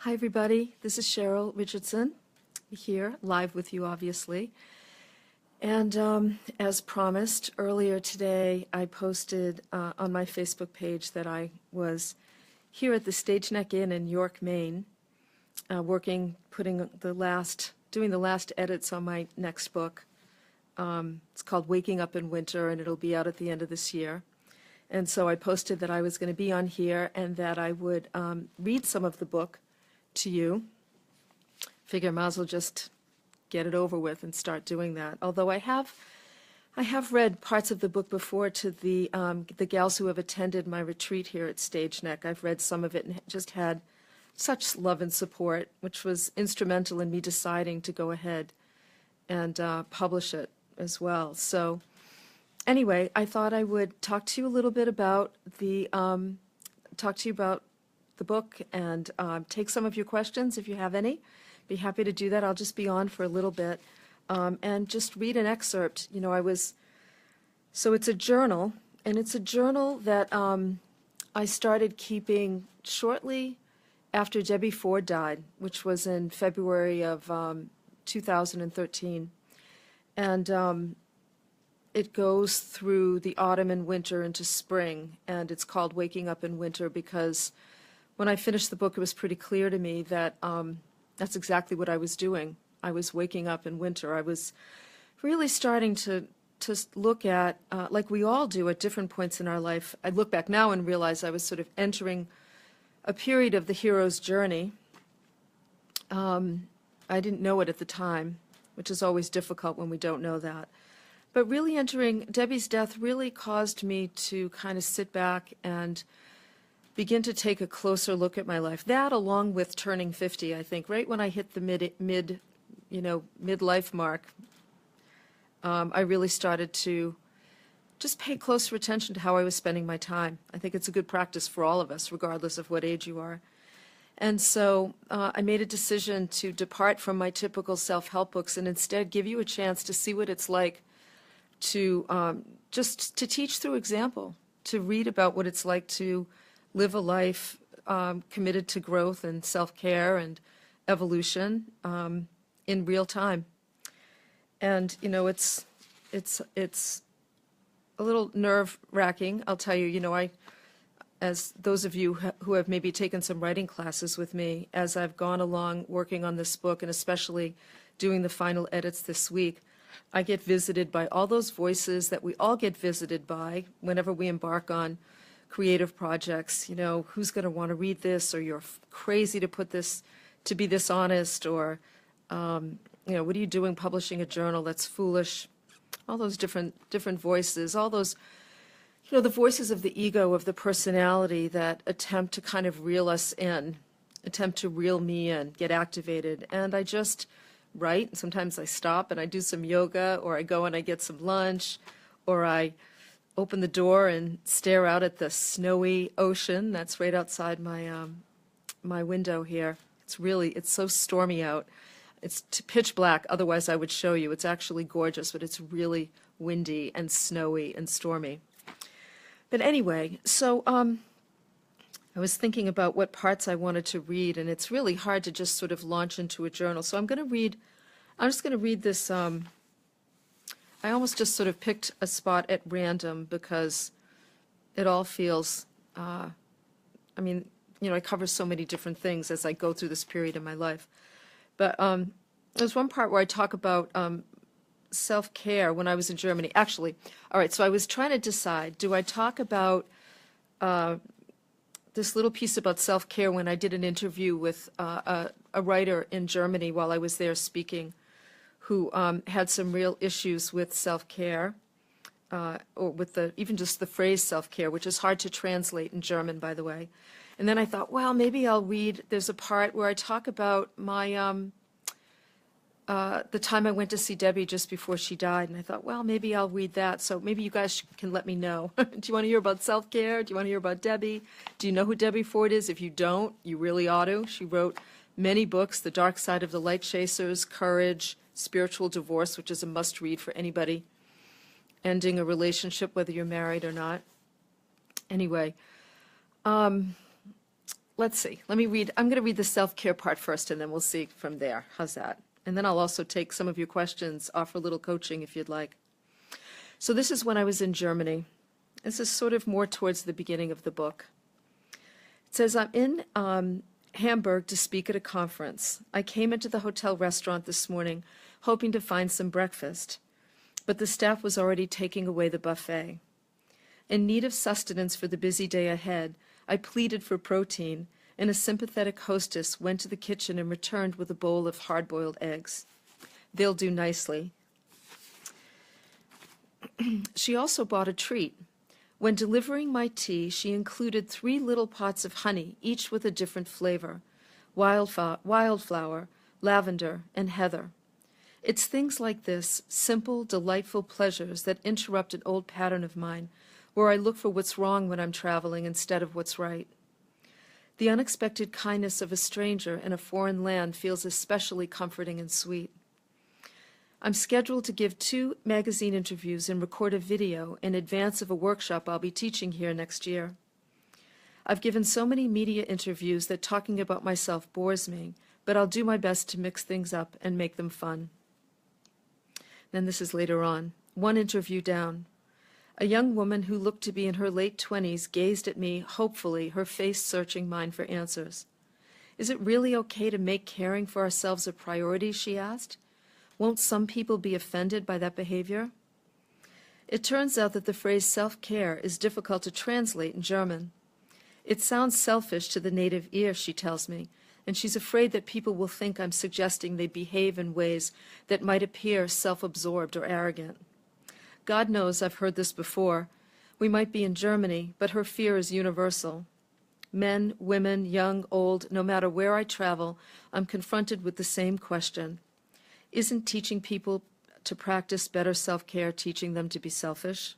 Hi, everybody. This is Cheryl Richardson here, live with you, obviously. And as promised earlier today, I posted on my Facebook page that I was here at the Stage Neck Inn in York, Maine, doing the last edits on my next book. It's called Waking Up in Winter, and it'll be out at the end of this year. And so I posted that I was going to be on here and that I would read some of the book to you. Figure I might as well just get it over with and start doing that. Although I have read parts of the book before to the gals who have attended my retreat here at Stage Neck. I've read some of it and just had such love and support, which was instrumental in me deciding to go ahead and publish it as well. So anyway, I thought I would talk to you a little bit about the book and take some of your questions if you have any. Be happy to do that. I'll just be on for a little bit and just read an excerpt. So it's a journal, and it's a journal that I started keeping shortly after Debbie Ford died, which was in February of 2013. And it goes through the autumn and winter into spring, and it's called Waking Up in Winter because when I finished the book, it was pretty clear to me that that's exactly what I was doing. I was waking up in winter. I was really starting to look at, like we all do at different points in our life. I look back now and realize I was sort of entering a period of the hero's journey. I didn't know it at the time, which is always difficult when we don't know that. But really Debbie's death really caused me to kind of sit back and begin to take a closer look at my life. That, along with turning 50, I think, right when I hit the midlife mark, I really started to just pay closer attention to how I was spending my time. I think it's a good practice for all of us, regardless of what age you are. And so I made a decision to depart from my typical self-help books and instead give you a chance to see what it's like to just to teach through example, to read about what it's like to live a life committed to growth and self-care and evolution in real time. And it's a little nerve-wracking, I'll tell you. As those of you who have maybe taken some writing classes with me, as I've gone along working on this book and especially doing the final edits this week, I get visited by all those voices that we all get visited by whenever we embark on creative projects. Who's going to want to read this, or you're crazy to put this, to be this honest, or what are you doing publishing a journal? That's foolish. All those different voices, all those, the voices of the ego, of the personality that attempt to kind of reel us in, attempt to reel me in, get activated. And I just write, and sometimes I stop and I do some yoga, or I go and I get some lunch, or I open the door and stare out at the snowy ocean that's right outside my window here. It's so stormy out. It's pitch black, otherwise I would show you. It's actually gorgeous, but it's really windy and snowy and stormy. But anyway, so I was thinking about what parts I wanted to read, and it's really hard to just sort of launch into a journal. So I'm just going to read this. I almost just sort of picked a spot at random because it all feels, I cover so many different things as I go through this period in my life. But there's one part where I talk about self-care when I was in Germany. Actually, all right, so I was trying to decide, do I talk about this little piece about self-care when I did an interview with a writer in Germany while I was there speaking, who had some real issues with self-care, or with even just the phrase self-care, which is hard to translate in German, by the way. And then I thought, well, maybe I'll read, there's a part where I talk about my, the time I went to see Debbie just before she died, and I thought, well, maybe I'll read that, so maybe you guys can let me know. Do you want to hear about self-care? Do you want to hear about Debbie? Do you know who Debbie Ford is? If you don't, you really ought to. She wrote many books, The Dark Side of the Light Chasers, Courage, Spiritual Divorce, which is a must-read for anybody ending a relationship, whether you're married or not. Anyway, let's see. I'm going to read the self-care part first, and then we'll see from there. How's that? And then I'll also take some of your questions, offer a little coaching if you'd like. So this is when I was in Germany. This is sort of more towards the beginning of the book. It says, I'm in Hamburg to speak at a conference. I came into the hotel restaurant this morning hoping to find some breakfast, but the staff was already taking away the buffet. In need of sustenance for the busy day ahead, I pleaded for protein, and a sympathetic hostess went to the kitchen and returned with a bowl of hard-boiled eggs. They'll do nicely. She also bought a treat. When delivering my tea, she included 3 little pots of honey, each with a different flavor: wildflower, lavender, and heather. It's things like this, simple, delightful pleasures, that interrupt an old pattern of mine, where I look for what's wrong when I'm traveling instead of what's right. The unexpected kindness of a stranger in a foreign land feels especially comforting and sweet. I'm scheduled to give 2 magazine interviews and record a video in advance of a workshop I'll be teaching here next year. I've given so many media interviews that talking about myself bores me, but I'll do my best to mix things up and make them fun. Then this is later on. One interview down. A young woman who looked to be in her late 20s gazed at me hopefully, her face searching mine for answers. Is it really okay to make caring for ourselves a priority, she asked. Won't some people be offended by that behavior? It turns out that the phrase self-care is difficult to translate in German. It sounds selfish to the native ear, she tells me, and she's afraid that people will think I'm suggesting they behave in ways that might appear self-absorbed or arrogant. God knows I've heard this before. We might be in Germany, but her fear is universal. Men, women, young, old, no matter where I travel, I'm confronted with the same question. Isn't teaching people to practice better self-care teaching them to be selfish?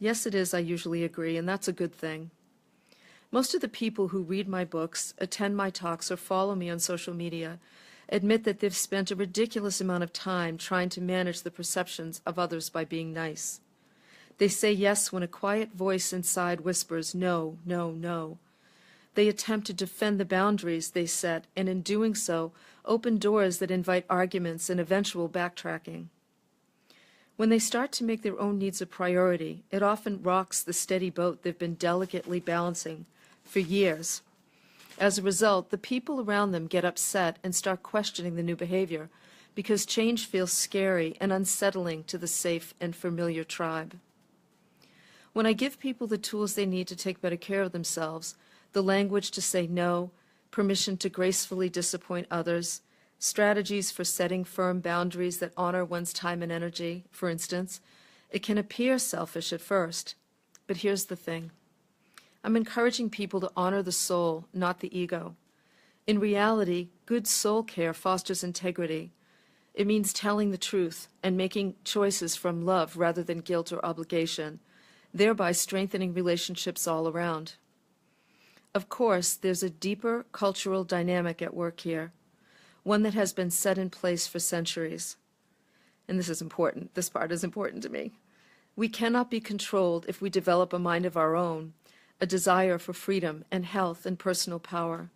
Yes, it is, I usually agree, and that's a good thing. Most of the people who read my books, attend my talks, or follow me on social media admit that they've spent a ridiculous amount of time trying to manage the perceptions of others by being nice. They say yes when a quiet voice inside whispers, no, no, no. They attempt to defend the boundaries they set, and in doing so, open doors that invite arguments and eventual backtracking. When they start to make their own needs a priority, it often rocks the steady boat they've been delicately balancing for years. As a result, the people around them get upset and start questioning the new behavior because change feels scary and unsettling to the safe and familiar tribe. When I give people the tools they need to take better care of themselves, the language to say no, permission to gracefully disappoint others, strategies for setting firm boundaries that honor one's time and energy, for instance, it can appear selfish at first. But here's the thing. I'm encouraging people to honor the soul, not the ego. In reality, good soul care fosters integrity. It means telling the truth and making choices from love rather than guilt or obligation, thereby strengthening relationships all around. Of course, there's a deeper cultural dynamic at work here, one that has been set in place for centuries. And this is important. This part is important to me. We cannot be controlled if we develop a mind of our own, a desire for freedom and health and personal power.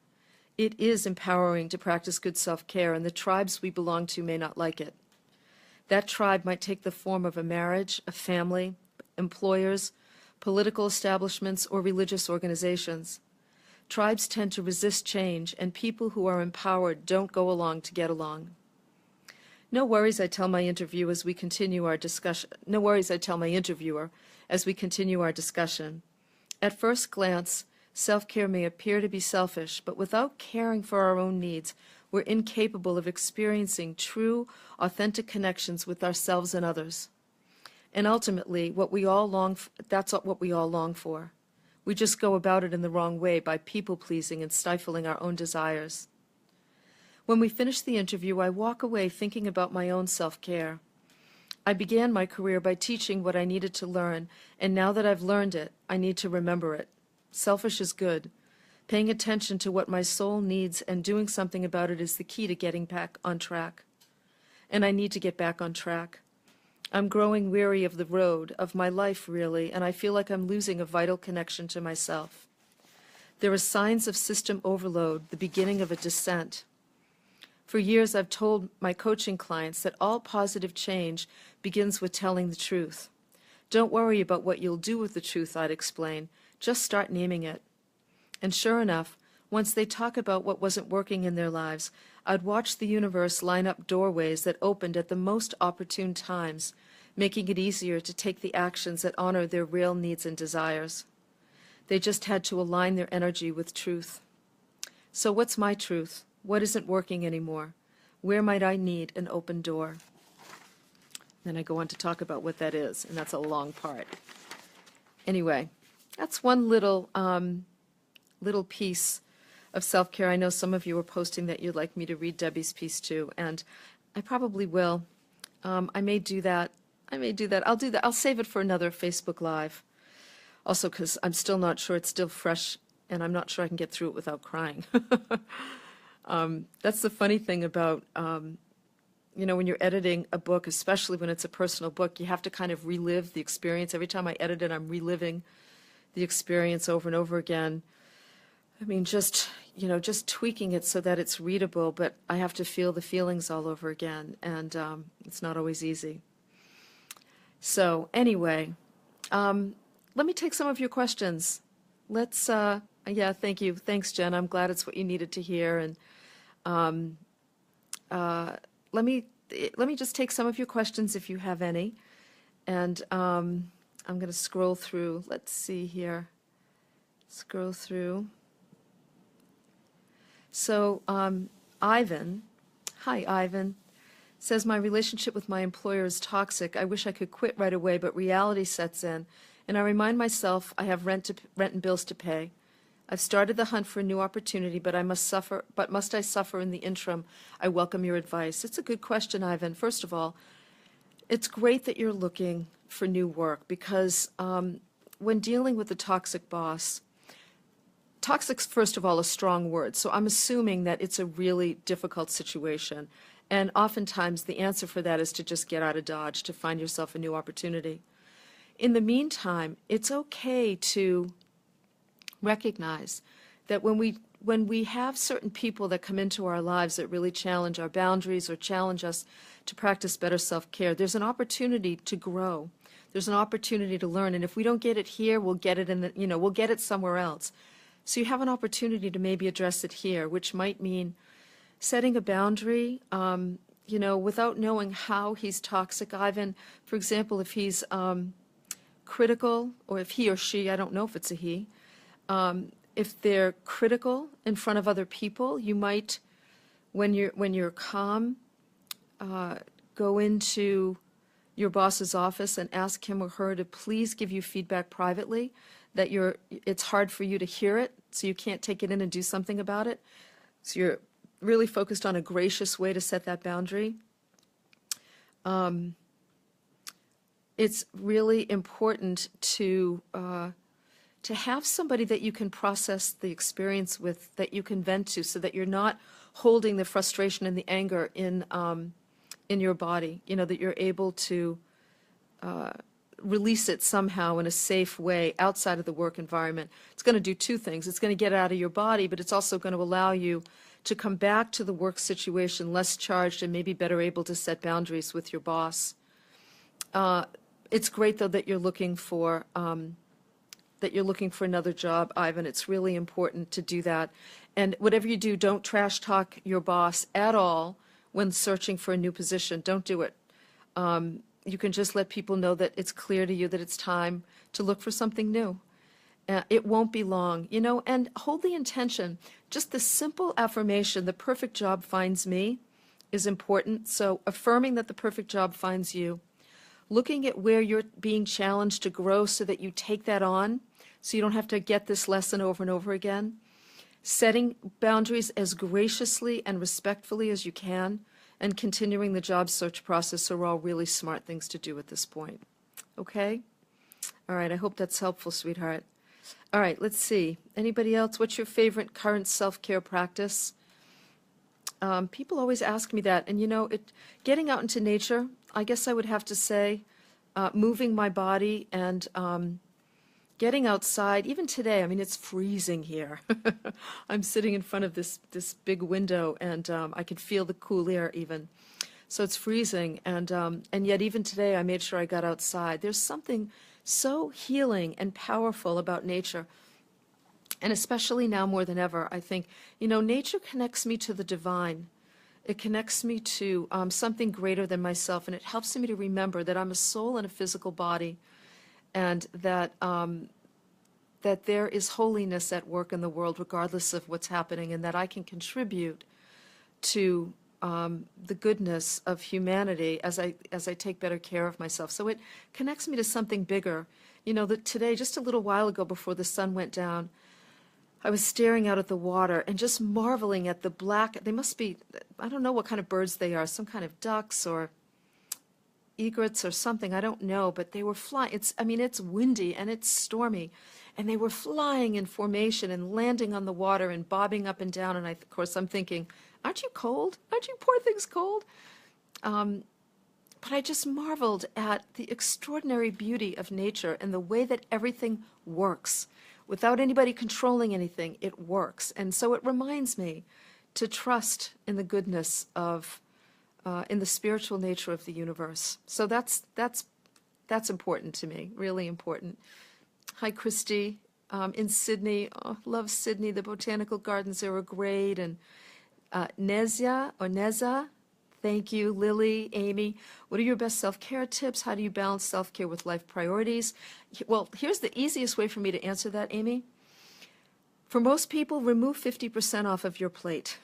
It is empowering to practice good self-care, and the tribes we belong to may not like it. That tribe might take the form of a marriage, a family, employers, political establishments, or religious organizations. Tribes tend to resist change, and people who are empowered don't go along to get along. No worries, I tell my interviewer as we continue our discussion. At first glance, self-care may appear to be selfish, but without caring for our own needs, we're incapable of experiencing true, authentic connections with ourselves and others. And ultimately, that's what we all long for. We just go about it in the wrong way by people-pleasing and stifling our own desires. When we finish the interview, I walk away thinking about my own self-care. I began my career by teaching what I needed to learn, and now that I've learned it, I need to remember it. Selfish is good. Paying attention to what my soul needs and doing something about it is the key to getting back on track. And I need to get back on track. I'm growing weary of the road, of my life really, and I feel like I'm losing a vital connection to myself. There are signs of system overload, the beginning of a descent. For years, I've told my coaching clients that all positive change begins with telling the truth. Don't worry about what you'll do with the truth, I'd explain. Just start naming it. And sure enough, once they talk about what wasn't working in their lives, I'd watch the universe line up doorways that opened at the most opportune times, making it easier to take the actions that honor their real needs and desires. They just had to align their energy with truth. So what's my truth? What isn't working anymore? Where might I need an open door? Then I go on to talk about what that is, and that's a long part. Anyway, that's one little piece of self-care. I know some of you are posting that you'd like me to read Debbie's piece too, and I probably will. I may do that. I'll do that. I'll save it for another Facebook Live. Also, because I'm still not sure it's still fresh, and I'm not sure I can get through it without crying. That's the funny thing about, when you're editing a book, especially when it's a personal book, you have to kind of relive the experience. Every time I edit it, I'm reliving the experience over and over again. I mean, just tweaking it so that it's readable, but I have to feel the feelings all over again, and it's not always easy. So anyway, let me take some of your questions. Let's, yeah, thank you. Thanks, Jen. I'm glad it's what you needed to hear. And let me just take some of your questions if you have any. And I'm going to scroll through. Let's see here. Scroll through. So Ivan, hi Ivan, says my relationship with my employer is toxic. I wish I could quit right away, but reality sets in, and I remind myself I have rent and bills to pay. I've started the hunt for a new opportunity, but must I suffer in the interim? I welcome your advice. It's a good question, Ivan. First of all, it's great that you're looking for new work because when dealing with a toxic boss, toxic's, first of all, a strong word, so I'm assuming that it's a really difficult situation. And oftentimes the answer for that is to just get out of Dodge, to find yourself a new opportunity. In the meantime, it's okay to recognize that when we have certain people that come into our lives that really challenge our boundaries or challenge us to practice better self-care, there's an opportunity to grow. There's an opportunity to learn. And if we don't get it here, we'll get it we'll get it somewhere else. So you have an opportunity to maybe address it here, which might mean setting a boundary, without knowing how he's toxic. Ivan, for example, if he's critical, or if he or she, I don't know if it's a he, if they're critical in front of other people, you might, when you're calm, go into your boss's office and ask him or her to please give you feedback privately, that it's hard for you to hear it, so you can't take it in and do something about it. So you're really focused on a gracious way to set that boundary. It's really important to have somebody that you can process the experience with, that you can vent to, so that you're not holding the frustration and the anger in your body, that you're able to release it somehow in a safe way outside of the work environment. It's going to do two things. It's going to get it out of your body, but it's also going to allow you to come back to the work situation less charged and maybe better able to set boundaries with your boss. It's great, though, that you're looking for another job, Ivan. It's really important to do that. And whatever you do, don't trash talk your boss at all when searching for a new position. Don't do it. You can just let people know that it's clear to you that it's time to look for something new. It won't be long, and hold the intention. Just the simple affirmation, the perfect job finds me, is important. So affirming that the perfect job finds you, looking at where you're being challenged to grow so that you take that on, so you don't have to get this lesson over and over again, setting boundaries as graciously and respectfully as you can, and continuing the job search process are all really smart things to do at this point. Okay? All right, I hope that's helpful, sweetheart. All right, let's see. Anybody else? What's your favorite current self-care practice? People always ask me that. And, getting out into nature, I guess I would have to say moving my body and getting outside, even today, I mean, it's freezing here. I'm sitting in front of this big window, and I can feel the cool air even. So it's freezing, and yet even today I made sure I got outside. There's something so healing and powerful about nature, and especially now more than ever, I think, nature connects me to the divine. It connects me to something greater than myself, and it helps me to remember that I'm a soul in a physical body, and that that there is holiness at work in the world regardless of what's happening, and that I can contribute to the goodness of humanity as I take better care of myself. So it connects me to something bigger. That today, just a little while ago before the sun went down, I was staring out at the water and just marveling at the black, they must be, I don't know what kind of birds they are, some kind of ducks or egrets or something, I don't know, but they were flying. It's windy and it's stormy, and they were flying in formation and landing on the water and bobbing up and down, and of course I'm thinking, aren't you cold? Aren't you poor things cold? But I just marveled at the extraordinary beauty of nature and the way that everything works. Without anybody controlling anything, it works. And so it reminds me to trust in the goodness of, in the spiritual nature of the universe. So that's important to me, really important. Hi, Christy, in Sydney. Oh, love Sydney. The botanical gardens there are great. And Neza, thank you. Lily, Amy, what are your best self-care tips? How do you balance self-care with life priorities? Well, here's the easiest way for me to answer that, Amy. For most people, remove 50% off of your plate.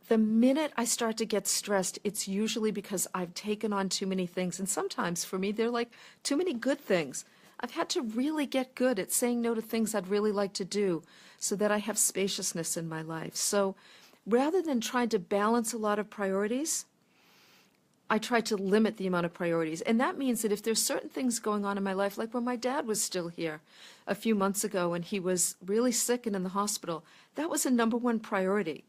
The minute I start to get stressed, it's usually because I've taken on too many things. And sometimes for me, they're like too many good things. I've had to really get good at saying no to things I'd really like to do so that I have spaciousness in my life. So rather than trying to balance a lot of priorities, I try to limit the amount of priorities. And that means that if there's certain things going on in my life, like when my dad was still here a few months ago and he was really sick and in the hospital, that was a number one priority.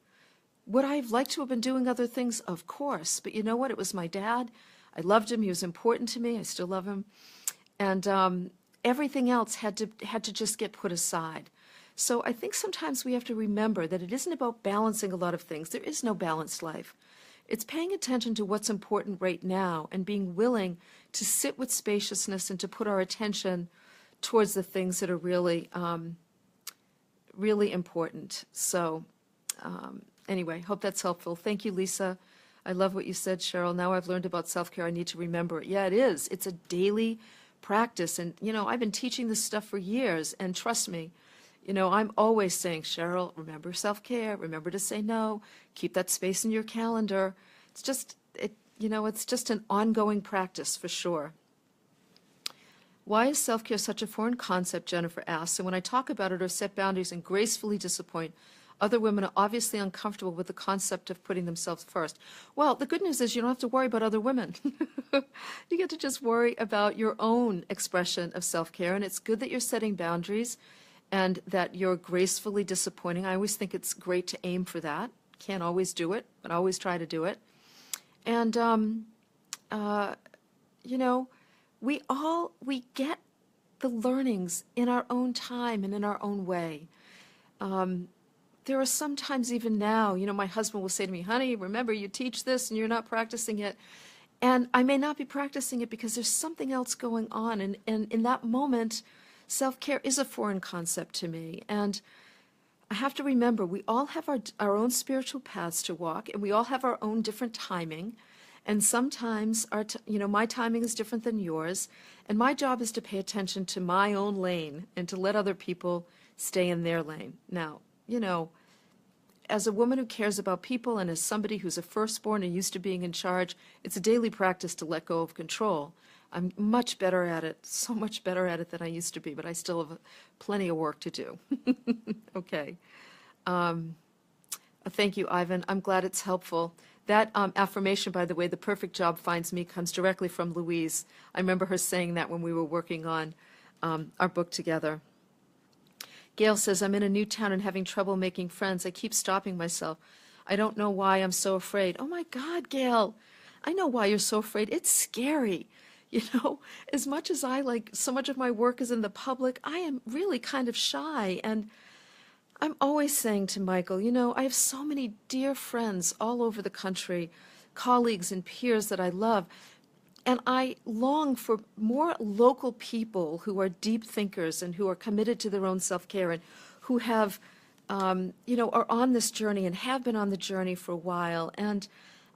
Would I have liked to have been doing other things? Of course. But you know what? It was my dad. I loved him. He was important to me. I still love him. And everything else had to just get put aside. So I think sometimes we have to remember that it isn't about balancing a lot of things. There is no balanced life. It's paying attention to what's important right now and being willing to sit with spaciousness and to put our attention towards the things that are really, really important. So anyway, hope that's helpful. Thank you, Lisa. I love what you said, Cheryl. Now I've learned about self-care. I need to remember it. Yeah, it is. It's a daily practice. And, I've been teaching this stuff for years. And trust me, I'm always saying, Cheryl, remember self-care. Remember to say no. Keep that space in your calendar. It's just, it's just an ongoing practice for sure. Why is self-care such a foreign concept, Jennifer asks. And when I talk about it or set boundaries and gracefully disappoint, other women are obviously uncomfortable with the concept of putting themselves first. Well, the good news is you don't have to worry about other women. You get to just worry about your own expression of self-care. And it's good that you're setting boundaries and that you're gracefully disappointing. I always think it's great to aim for that. Can't always do it, but I always try to do it. And, we get the learnings in our own time and in our own way. There are sometimes even now, my husband will say to me, honey, remember you teach this and you're not practicing it. And I may not be practicing it because there's something else going on. And in that moment, self-care is a foreign concept to me. And I have to remember, we all have our own spiritual paths to walk, and we all have our own different timing. And sometimes my timing is different than yours. And my job is to pay attention to my own lane and to let other people stay in their lane. Now, as a woman who cares about people and as somebody who's a firstborn and used to being in charge, it's a daily practice to let go of control. I'm much better at it, so much better at it than I used to be, but I still have plenty of work to do. Okay. Thank you, Ivan. I'm glad it's helpful. That affirmation, by the way, the perfect job finds me, comes directly from Louise. I remember her saying that when we were working on our book together. Gail says, I'm in a new town and having trouble making friends. I keep stopping myself. I don't know why I'm so afraid. Oh my God, Gail, I know why you're so afraid. It's scary. You know, as much as I like, so much of my work is in the public, I am really kind of shy. And I'm always saying to Michael, you know, I have so many dear friends all over the country, colleagues and peers that I love. And I long for more local people who are deep thinkers and who are committed to their own self-care and who have, you know, are on this journey and have been on the journey for a while. And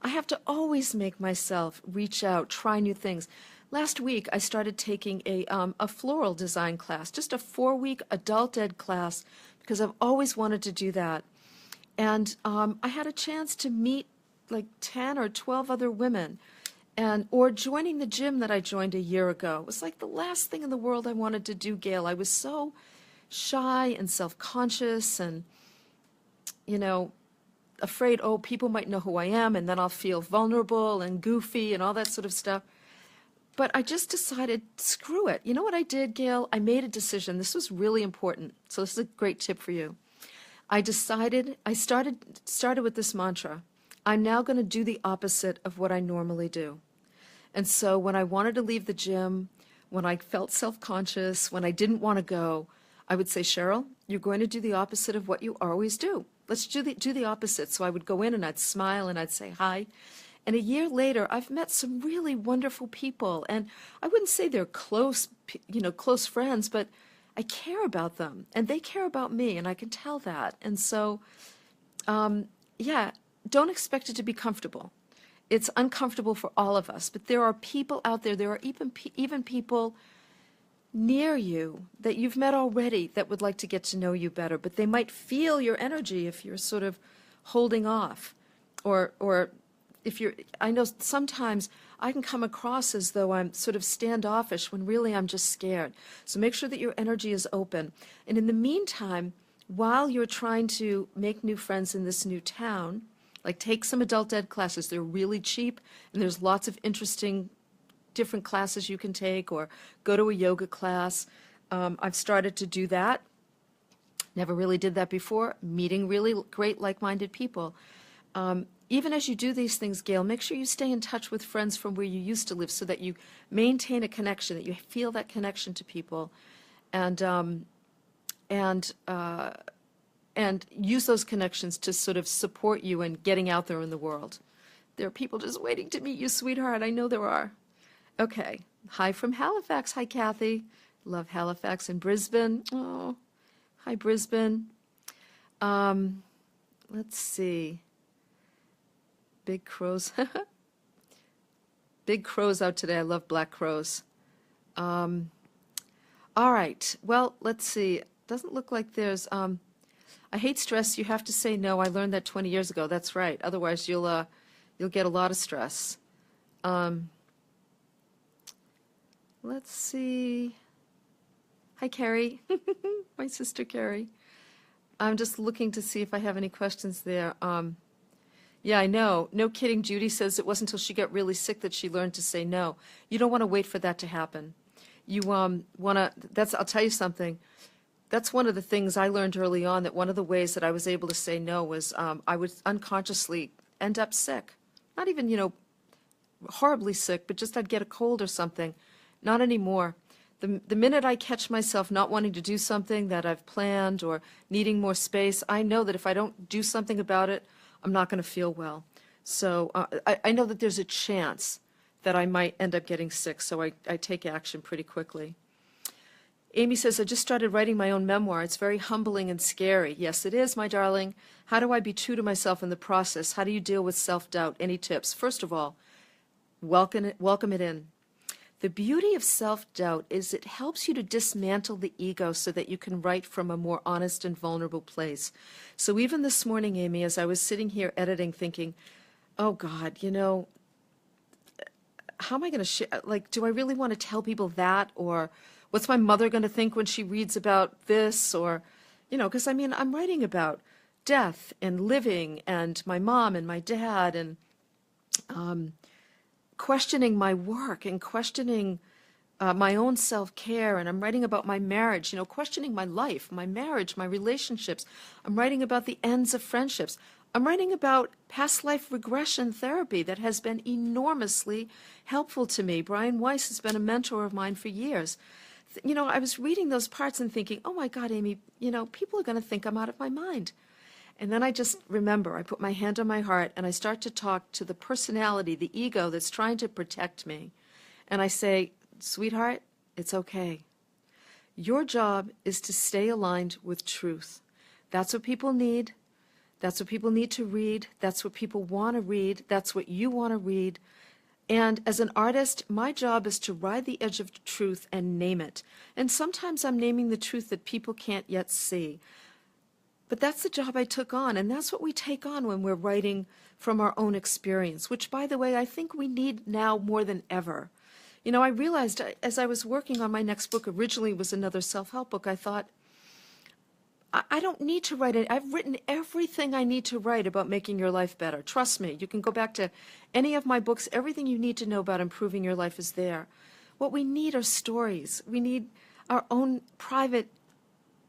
I have to always make myself reach out, try new things. Last week, I started taking a floral design class, just a 4-week adult ed class, because I've always wanted to do that. And I had a chance to meet like 10 or 12 other women, or joining the gym that I joined a year ago. It was like the last thing in the world I wanted to do, Gail. I was so shy and self-conscious and, you know, afraid, oh, people might know who I am, and then I'll feel vulnerable and goofy and all that sort of stuff. But I just decided, screw it. You know what I did, Gail? I made a decision. This was really important. So this is a great tip for you. I started with this mantra. I'm now going to do the opposite of what I normally do. And so when I wanted to leave the gym, when I felt self-conscious, when I didn't want to go, I would say, Cheryl, you're going to do the opposite of what you always do. Let's do the opposite. So I would go in and I'd smile and I'd say hi. And a year later, I've met some really wonderful people. And I wouldn't say they're close, you know, close friends, but I care about them and they care about me, and I can tell that. And so, yeah, don't expect it to be comfortable. It's uncomfortable for all of us, but there are people out there, there are even people near you that you've met already that would like to get to know you better, but they might feel your energy if you're sort of holding off, or if you're, I know sometimes I can come across as though I'm sort of standoffish when really I'm just scared. So make sure that your energy is open. And in the meantime, while you're trying to make new friends in this new town, like take some adult ed classes. They're really cheap, and there's lots of interesting different classes you can take, or go to a yoga class. I've started to do that. Never really did that before, meeting really great like-minded people. Even as you do these things, Gail, make sure you stay in touch with friends from where you used to live so that you maintain a connection, that you feel that connection to people, and use those connections to sort of support you in getting out there in the world. There are people just waiting to meet you, sweetheart. I know there are. Okay. Hi from Halifax. Hi, Kathy. Love Halifax and Brisbane. Oh, hi, Brisbane. Let's see. Big crows. Big crows out today. I love black crows. All right. Well, let's see. Doesn't look like there's... I hate stress. You have to say no. I learned that 20 years ago. That's right. Otherwise, you'll get a lot of stress. Let's see. Hi, Carrie. My sister, Carrie. I'm just looking to see if I have any questions there. Yeah, I know. No kidding. Judy says it wasn't until she got really sick that she learned to say no. You don't want to wait for that to happen. You want to, I'll tell you something. That's one of the things I learned early on, that one of the ways that I was able to say no was I would unconsciously end up sick. Not even, you know, horribly sick, but just I'd get a cold or something. Not anymore. The minute I catch myself not wanting to do something that I've planned or needing more space, I know that if I don't do something about it, I'm not going to feel well. So I know that there's a chance that I might end up getting sick, so I take action pretty quickly. Amy says, I just started writing my own memoir. It's very humbling and scary. Yes, it is, my darling. How do I be true to myself in the process? How do you deal with self-doubt? Any tips? First of all, welcome it in. The beauty of self-doubt is it helps you to dismantle the ego so that you can write from a more honest and vulnerable place. So even this morning, Amy, as I was sitting here editing, thinking, oh, God, you know, how am I going to share? Like, do I really want to tell people that? Or what's my mother going to think when she reads about this? Or, you know, because, I mean, I'm writing about death and living and my mom and my dad and questioning my work and questioning my own self-care, and I'm writing about my marriage, you know, questioning my life, my marriage, my relationships. I'm writing about the ends of friendships. I'm writing about past life regression therapy that has been enormously helpful to me. Brian Weiss has been a mentor of mine for years. You know, I was reading those parts and thinking, oh my God, Amy, you know, people are going to think I'm out of my mind. And then I just remember, I put my hand on my heart and I start to talk to the personality, the ego that's trying to protect me. And I say, sweetheart, it's okay. Your job is to stay aligned with truth. That's what people need. That's what people need to read. That's what people want to read. That's what you want to read. And as an artist, my job is to ride the edge of truth and name it. And sometimes I'm naming the truth that people can't yet see. But that's the job I took on, and that's what we take on when we're writing from our own experience, which, by the way, I think we need now more than ever. You know, I realized as I was working on my next book, originally it was another self-help book, I thought, I don't need to write it. I've written everything I need to write about making your life better. Trust me, you can go back to any of my books. Everything you need to know about improving your life is there. What we need are stories. We need our own private,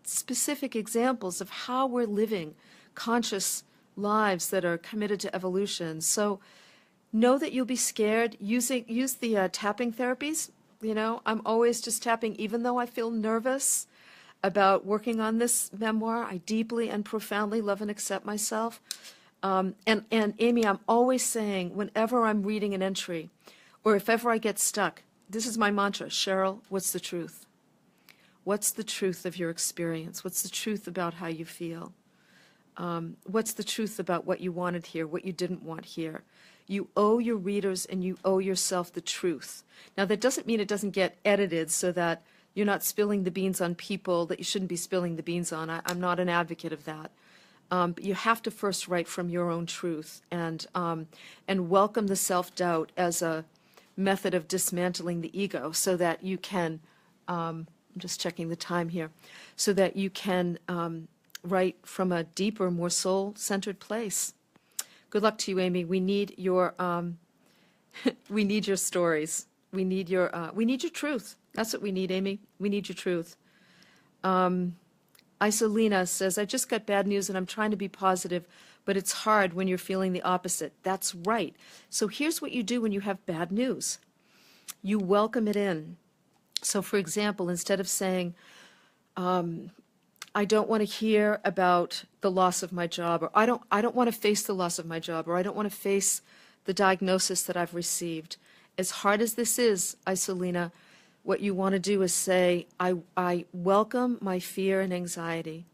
specific examples of how we're living conscious lives that are committed to evolution. So know that you'll be scared. Use the tapping therapies. You know, I'm always just tapping, even though I feel nervous about working on this memoir. I deeply and profoundly love and accept myself. And Amy, I'm always saying, whenever I'm reading an entry, or if ever I get stuck, this is my mantra, Cheryl, what's the truth? What's the truth of your experience? What's the truth about how you feel? What's the truth about what you wanted here, what you didn't want here? You owe your readers and you owe yourself the truth. Now, that doesn't mean it doesn't get edited so that you're not spilling the beans on people that you shouldn't be spilling the beans on. I'm not an advocate of that. But you have to first write from your own truth and welcome the self-doubt as a method of dismantling the ego so that you can, I'm just checking the time here, so that you can write from a deeper, more soul-centered place. Good luck to you, Amy. We need your, we need your stories. We need your truth. That's what we need, Amy. We need your truth. Isolina says, I just got bad news and I'm trying to be positive, but it's hard when you're feeling the opposite. That's right. So here's what you do when you have bad news. You welcome it in. So, for example, instead of saying, I don't want to hear about the loss of my job, or I don't want to face the loss of my job, or I don't want to face the diagnosis that I've received. As hard as this is, Isolina, what you want to do is say, I welcome my fear and anxiety.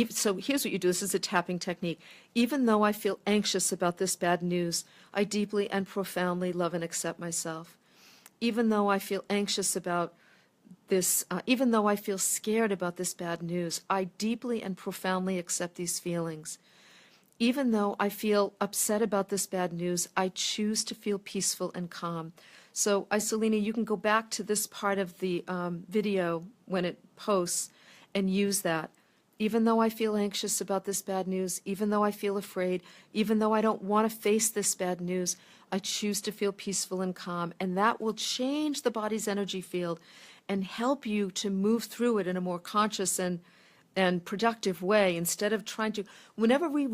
So here's what you do. This is a tapping technique. Even though I feel anxious about this bad news, I deeply and profoundly love and accept myself. Even though I feel anxious about this, even though I feel scared about this bad news, I deeply and profoundly accept these feelings. Even though I feel upset about this bad news, I choose to feel peaceful and calm. So, Isolina, you can go back to this part of the video when it posts and use that. Even though I feel anxious about this bad news, even though I feel afraid, even though I don't want to face this bad news, I choose to feel peaceful and calm. And that will change the body's energy field and help you to move through it in a more conscious and productive way, instead of trying to, whenever we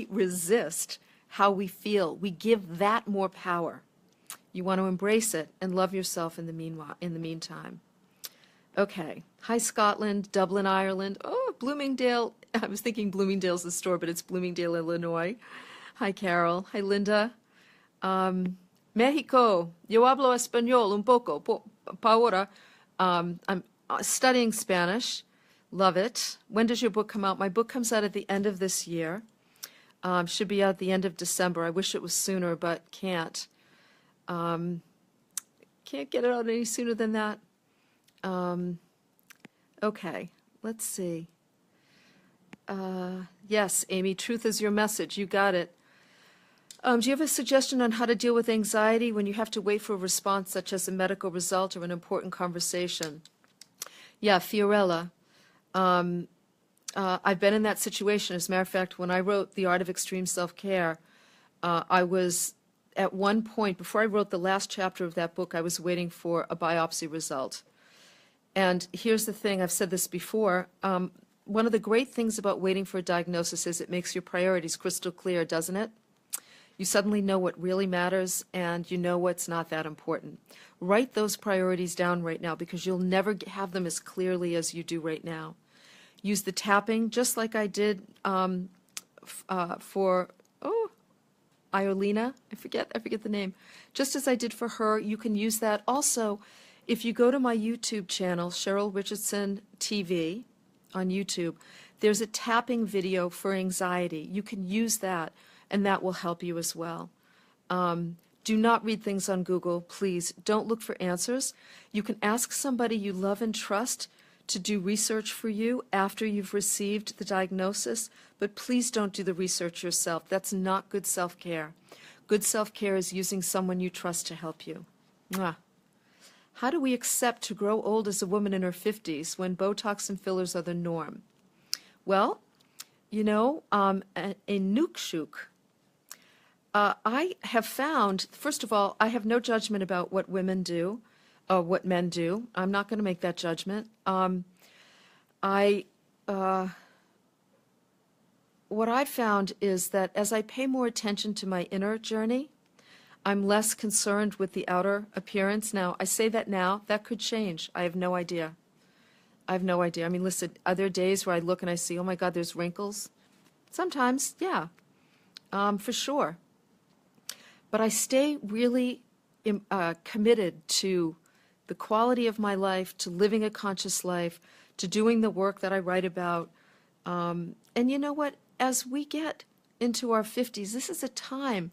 resist how we feel, we give that more power. You want to embrace it and love yourself in the meantime. Okay. Hi, Scotland, Dublin, Ireland. Oh, Bloomingdale. I was thinking Bloomingdale's the store, but it's Bloomingdale, Illinois. Hi, Carol. Hi, Linda. Mexico. Yo hablo español un poco. Pa ahora. I'm studying Spanish. Love it. When does your book come out? My book comes out at the end of this year. Should be out at the end of December. I wish it was sooner, but can't. Can't get it out any sooner than that. Okay, let's see. Yes, Amy, truth is your message. You got it. Do you have a suggestion on how to deal with anxiety when you have to wait for a response, such as a medical result or an important conversation? Yeah, Fiorella. I've been in that situation. As a matter of fact, when I wrote The Art of Extreme Self-Care, I was, at one point, before I wrote the last chapter of that book, I was waiting for a biopsy result. And here's the thing, I've said this before, one of the great things about waiting for a diagnosis is it makes your priorities crystal clear, doesn't it? You suddenly know what really matters and you know what's not that important. Write those priorities down right now because you'll never have them as clearly as you do right now. Use the tapping just like I did for Iolina. I forget the name. Just as I did for her, you can use that. Also, if you go to my YouTube channel, Cheryl Richardson TV on YouTube, there's a tapping video for anxiety. You can use that, and that will help you as well. Do not read things on Google, please. Don't look for answers. You can ask somebody you love and trust to do research for you after you've received the diagnosis, but please don't do the research yourself. That's not good self-care. Good self-care is using someone you trust to help you. Mwah. How do we accept to grow old as a woman in her 50s when Botox and fillers are the norm? Well, you know, a nukshuk. I have found, first of all, I have no judgment about what women do, what men do. I'm not going to make that judgment. What I've found is that as I pay more attention to my inner journey, I'm less concerned with the outer appearance. Now, I say that now. That could change. I have no idea. I have no idea. I mean, listen, are there days where I look and I see, oh my God, there's wrinkles? Sometimes, yeah, for sure. But I stay really committed to the quality of my life, to living a conscious life, to doing the work that I write about. And you know what? As we get into our 50s, this is a time,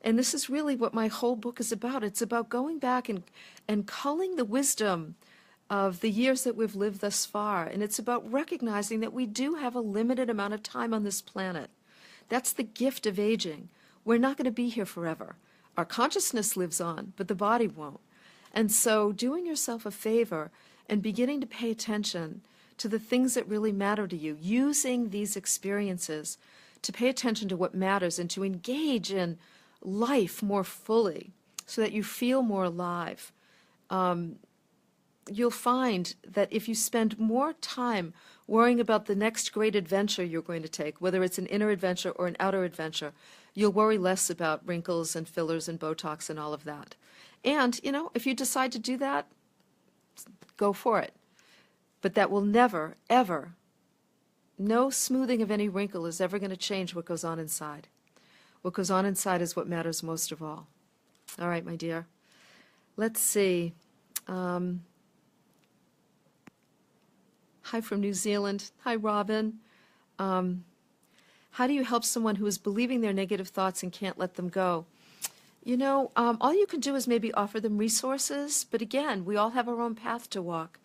and this is really what my whole book is about. It's about going back and culling the wisdom of the years that we've lived thus far. And it's about recognizing that we do have a limited amount of time on this planet. That's the gift of aging. We're not going to be here forever. Our consciousness lives on, but the body won't. And so doing yourself a favor and beginning to pay attention to the things that really matter to you, using these experiences to pay attention to what matters and to engage in life more fully so that you feel more alive. You'll find that if you spend more time worrying about the next great adventure you're going to take, whether it's an inner adventure or an outer adventure, you'll worry less about wrinkles and fillers and Botox and all of that. And, you know, if you decide to do that, go for it. But that will never, ever, no smoothing of any wrinkle is ever going to change what goes on inside. What goes on inside is what matters most of all. All right, my dear. Let's see. Hi from New Zealand. Hi, Robin. How do you help someone who is believing their negative thoughts and can't let them go? You know, all you can do is maybe offer them resources. But again, we all have our own path to walk.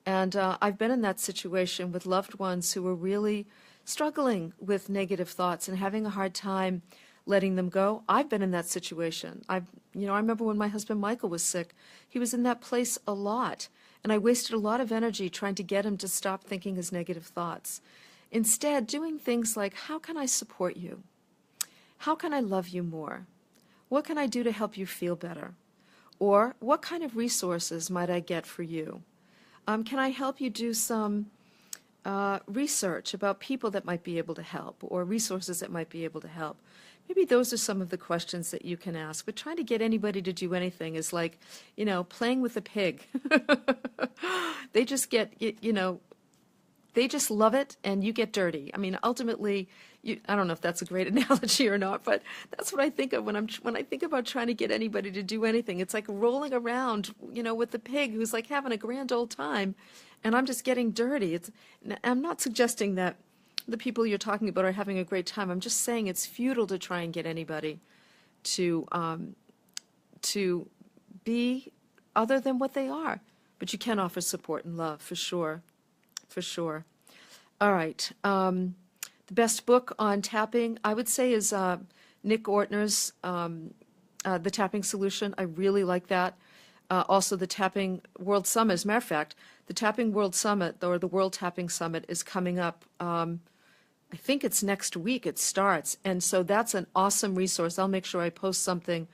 And I've been in that situation with loved ones who were really struggling with negative thoughts and having a hard time letting them go. I've been in that situation. I remember when my husband Michael was sick, he was in that place a lot. And I wasted a lot of energy trying to get him to stop thinking his negative thoughts. Instead, doing things like, how can I support you? How can I love you more? What can I do to help you feel better? Or what kind of resources might I get for you? Can I help you do some research about people that might be able to help or resources that might be able to help? Maybe those are some of the questions that you can ask. But trying to get anybody to do anything is like, you know, playing with a pig. They just get, you know, they just love it and you get dirty. I mean, ultimately, I don't know if that's a great analogy or not, but that's what I think of when I think about trying to get anybody to do anything. It's like rolling around, you know, with the pig who's like having a grand old time, and I'm just getting dirty. I'm not suggesting that the people you're talking about are having a great time. I'm just saying it's futile to try and get anybody to be other than what they are. But you can offer support and love, for sure. For sure. All right. The best book on tapping, I would say, is Nick Ortner's The Tapping Solution. I really like that. Also, the Tapping World Summit. As a matter of fact, the Tapping World Summit, or the World Tapping Summit, is coming up. I think it's next week it starts. And so that's an awesome resource. I'll make sure I post something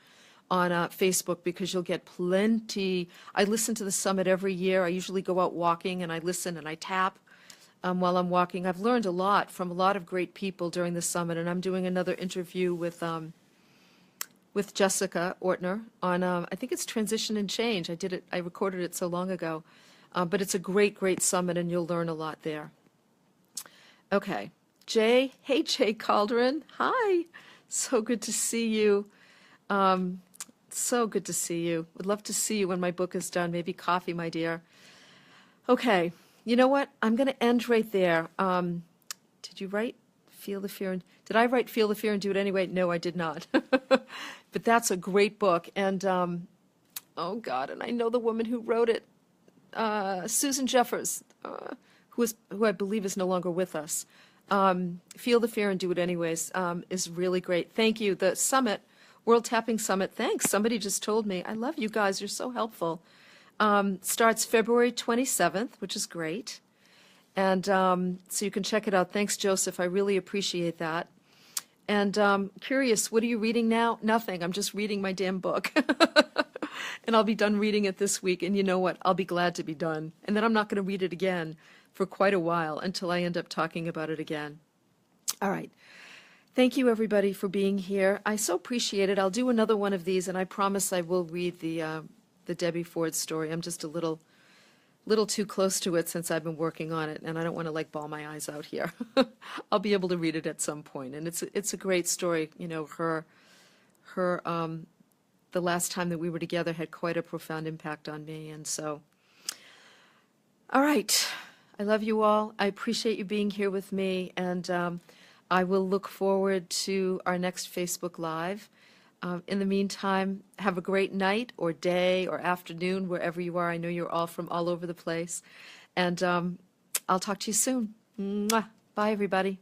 on Facebook because you'll get plenty. I listen to the summit every year. I usually go out walking and I listen and I tap. while I'm walking. I've learned a lot from a lot of great people during the summit, and I'm doing another interview with Jessica Ortner on, I think it's Transition and Change. I recorded it so long ago. But it's a great, great summit, and you'll learn a lot there. Okay. Jay, hey, Jay Calderon. Hi. So good to see you. So good to see you. Would love to see you when my book is done. Maybe coffee, my dear. Okay. You know what? I'm going to end right there. Did you write Feel the Fear? Did I write Feel the Fear and Do It Anyway? No, I did not. But that's a great book. And, oh, God, and I know the woman who wrote it, Susan Jeffers, who I believe is no longer with us. Feel the Fear and Do It Anyways is really great. Thank you. The summit, World Tapping Summit, thanks. Somebody just told me. I love you guys. You're so helpful. Starts February 27th, which is great. And so you can check it out. Thanks, Joseph. I really appreciate that. And curious, what are you reading now? Nothing. I'm just reading my damn book. And I'll be done reading it this week. And you know what? I'll be glad to be done. And then I'm not going to read it again for quite a while until I end up talking about it again. All right. Thank you, everybody, for being here. I so appreciate it. I'll do another one of these, and I promise I will read the Debbie Ford story. I'm just a little too close to it since I've been working on it, and I don't want to like bawl my eyes out here. I'll be able to read it at some point, and it's a great story. You know, her the last time that we were together had quite a profound impact on me, and so. All right, I love you all. I appreciate you being here with me, and I will look forward to our next Facebook Live. In the meantime, have a great night or day or afternoon, wherever you are. I know you're all from all over the place. And I'll talk to you soon. Mwah. Bye, everybody.